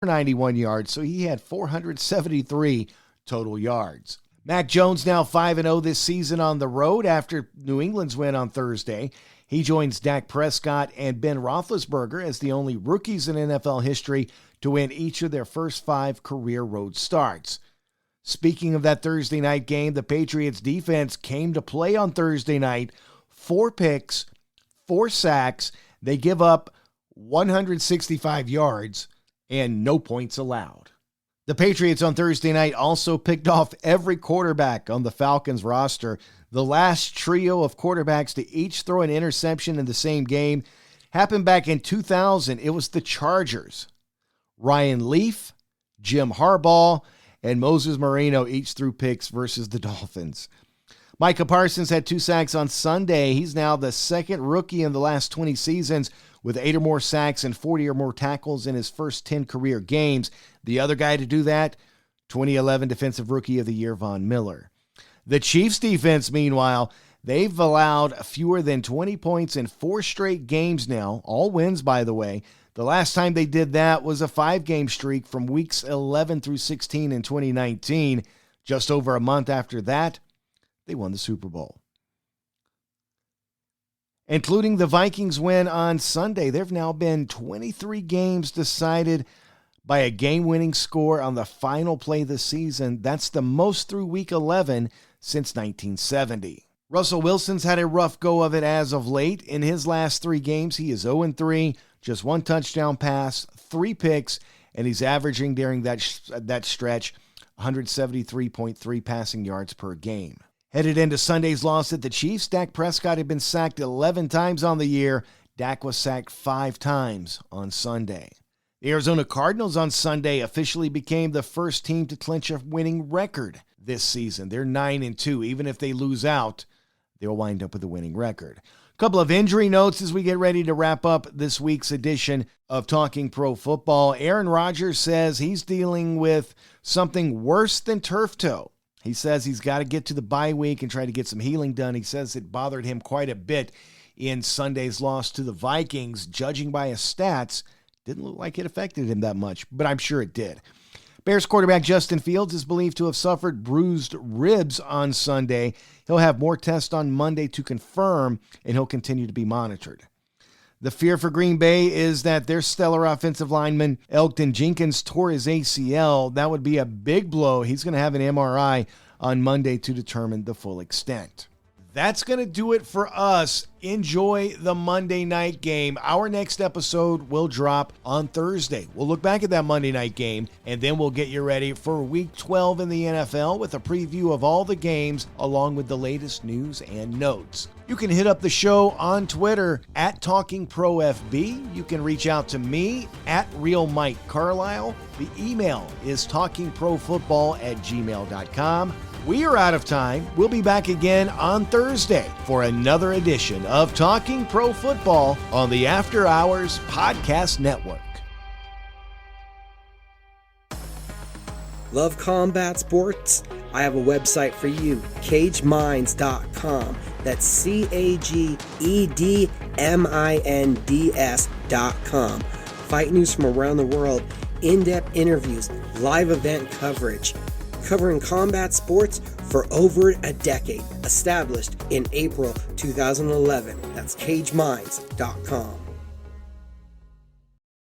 91 yards, so he had 473 total yards. Mac Jones now 5-0 this season on the road after New England's win on Thursday. He joins Dak Prescott and Ben Roethlisberger as the only rookies in NFL history to win each of their first 5 career road starts. Speaking of that Thursday night game, the Patriots defense came to play on Thursday night. 4 picks, 4 sacks. They give up 165 yards and no points allowed. The Patriots on Thursday night also picked off every quarterback on the Falcons roster. The last trio of quarterbacks to each throw an interception in the same game happened back in 2000. It was the Chargers. Ryan Leaf, Jim Harbaugh, and Moses Marino each threw picks versus the Dolphins. Micah Parsons had 2 sacks on Sunday. He's now the second rookie in the last 20 seasons with 8 or more sacks and 40 or more tackles in his first 10 career games. The other guy to do that, 2011 Defensive Rookie of the Year, Von Miller. The Chiefs defense, meanwhile, they've allowed fewer than 20 points in 4 straight games now, all wins, by the way. The last time they did that was a 5-game streak from weeks 11 through 16 in 2019. Just over a month after that, they won the Super Bowl. Including the Vikings win on Sunday, there have now been 23 games decided by a game-winning score on the final play this season. That's the most through Week 11 since 1970. Russell Wilson's had a rough go of it as of late. In his last 3 games, he is 0-3, just 1 touchdown pass, 3 picks, and he's averaging during that stretch 173.3 passing yards per game. Headed into Sunday's loss at the Chiefs, Dak Prescott had been sacked 11 times on the year. Dak was sacked 5 times on Sunday. The Arizona Cardinals on Sunday officially became the first team to clinch a winning record this season. They're 9-2. Even if they lose out, they'll wind up with a winning record. A couple of injury notes as we get ready to wrap up this week's edition of Talking Pro Football. Aaron Rodgers says he's dealing with something worse than turf toe. He says he's got to get to the bye week and try to get some healing done. He says it bothered him quite a bit in Sunday's loss to the Vikings. Judging by his stats, didn't look like it affected him that much, but I'm sure it did. Bears quarterback Justin Fields is believed to have suffered bruised ribs on Sunday. He'll have more tests on Monday to confirm, and he'll continue to be monitored. The fear for Green Bay is that their stellar offensive lineman, Elgton Jenkins, tore his ACL. That would be a big blow. He's going to have an MRI on Monday to determine the full extent. That's going to do it for us. Enjoy the Monday night game. Our next episode will drop on Thursday. We'll look back at that Monday night game, and then we'll get you ready for Week 12 in the NFL with a preview of all the games along with the latest news and notes. You can hit up the show on Twitter at TalkingProFB. You can reach out to me at RealMikeCarlisle. The email is talkingprofootball@gmail.com. We are out of time. We'll be back again on Thursday for another edition of Talking Pro Football on the After Hours Podcast Network. Love combat sports? I have a website for you, cageminds.com. That's CAGEDMINDS.com. Fight news from around the world, in-depth interviews, live event coverage, covering combat sports for over a decade. Established in April 2011. That's cageminds.com.